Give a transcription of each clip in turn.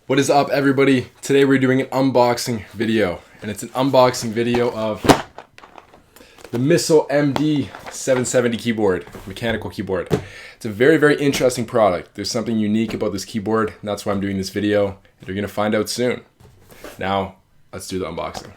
What is up, everybody? Today we're doing an unboxing video, and it's an unboxing video of the Mistel MD770 keyboard, mechanical keyboard. It's a very, very interesting product. There's something unique about this keyboard, and that's why I'm doing this video, and you're gonna find out soon. Now, let's do the unboxing.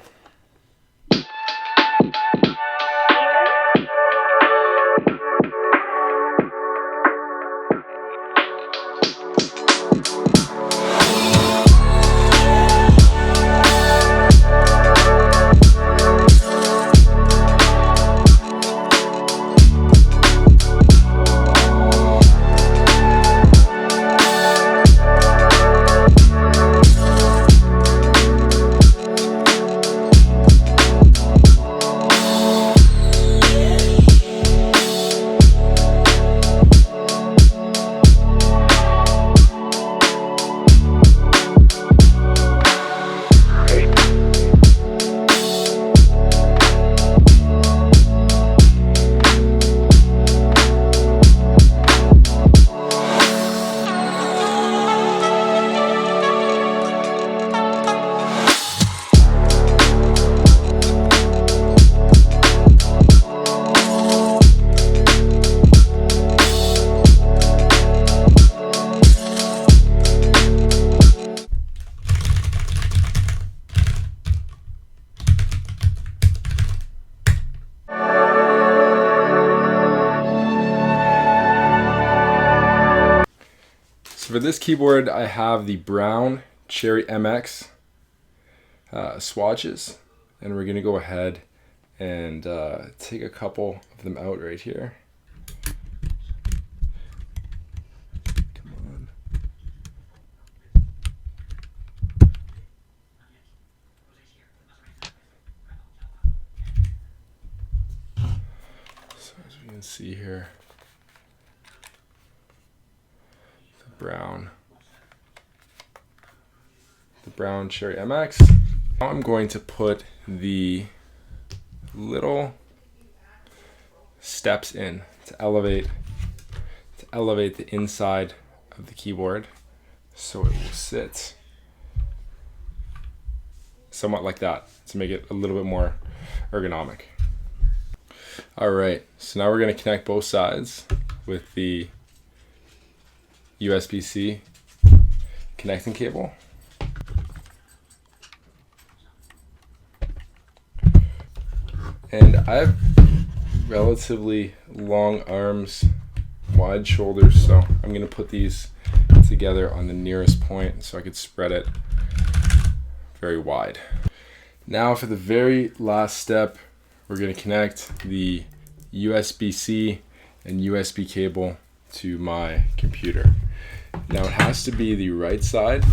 For this keyboard, I have the brown Cherry MX swatches, and we're gonna go ahead and take a couple of them out right here. Come on. So as we can see here, the brown Cherry MX. Now I'm going to put the little steps in to elevate the inside of the keyboard so it will sit somewhat like that to make it a little bit more ergonomic. Alright, so now we're going to connect both sides with the USB-C connecting cable. And I have relatively long arms, wide shoulders, so I'm going to put these together on the nearest point so I could spread it very wide. Now for the very last step, we're going to connect the USB-C and USB cable to my computer. Now it has to be the right side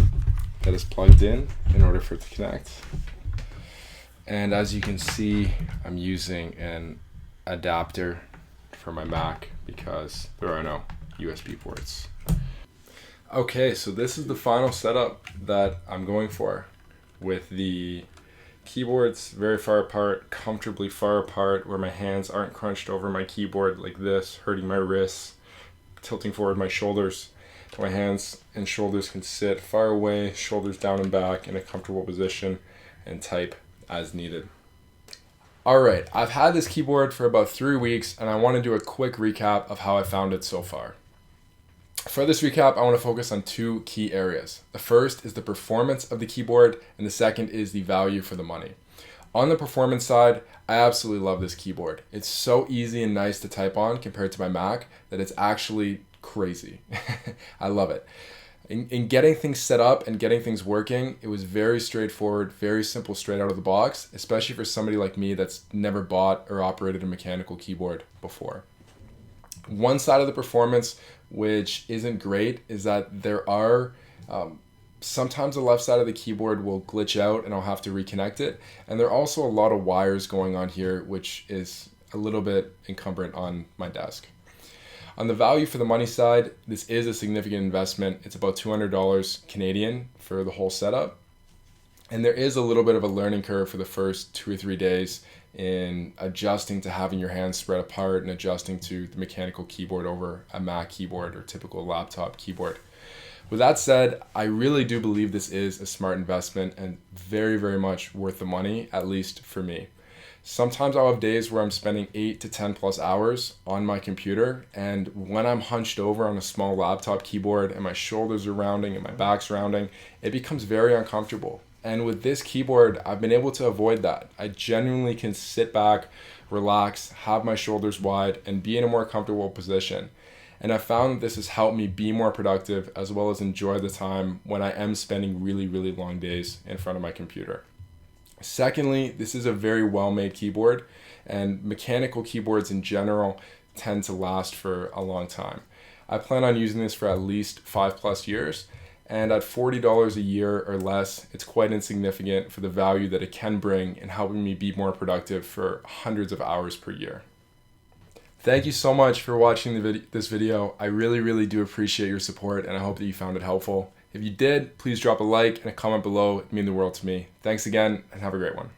that is plugged in order for it to connect. And as you can see, I'm using an adapter for my Mac because there are no USB ports. Okay, so this is the final setup that I'm going for, with the keyboards very far apart, comfortably far apart, where my hands aren't crunched over my keyboard like this, hurting my wrists, tilting forward my shoulders. My hands and shoulders can sit far away, shoulders down and back in a comfortable position, and type as needed. Alright, I've had this keyboard for about 3 weeks, and I want to do a quick recap of how I found it so far. For this recap, I want to focus on 2 key areas. The first is the performance of the keyboard, and the second is the value for the money. On the performance side, I absolutely love this keyboard. It's so easy and nice to type on compared to my Mac that it's actually crazy. I love it. In getting things set up and getting things working, it was very straightforward, very simple straight out of the box, especially for somebody like me that's never bought or operated a mechanical keyboard before. One side of the performance which isn't great is that there are sometimes the left side of the keyboard will glitch out and I'll have to reconnect it, and there are also a lot of wires going on here, which is a little bit encumbrant on my desk. On the value for the money side, this is a significant investment. It's about $200 Canadian for the whole setup. And there is a little bit of a learning curve for the first 2 or 3 days in adjusting to having your hands spread apart and adjusting to the mechanical keyboard over a Mac keyboard or typical laptop keyboard. With that said, I really do believe this is a smart investment and very, very much worth the money, at least for me. Sometimes I'll have days where I'm spending 8 to 10 plus hours on my computer, and when I'm hunched over on a small laptop keyboard and my shoulders are rounding and my back's rounding, it becomes very uncomfortable. And with this keyboard, I've been able to avoid that. I genuinely can sit back, relax, have my shoulders wide, and be in a more comfortable position. And I found that this has helped me be more productive as well as enjoy the time when I am spending really, really long days in front of my computer. Secondly, this is a very well-made keyboard, and mechanical keyboards in general tend to last for a long time. I plan on using this for at least 5+ years, and at $40 a year or less, it's quite insignificant for the value that it can bring in helping me be more productive for hundreds of hours per year. Thank you so much for watching this video. I really, really do appreciate your support, and I hope that you found it helpful. If you did, please drop a like and a comment below. It means the world to me. Thanks again, and have a great one.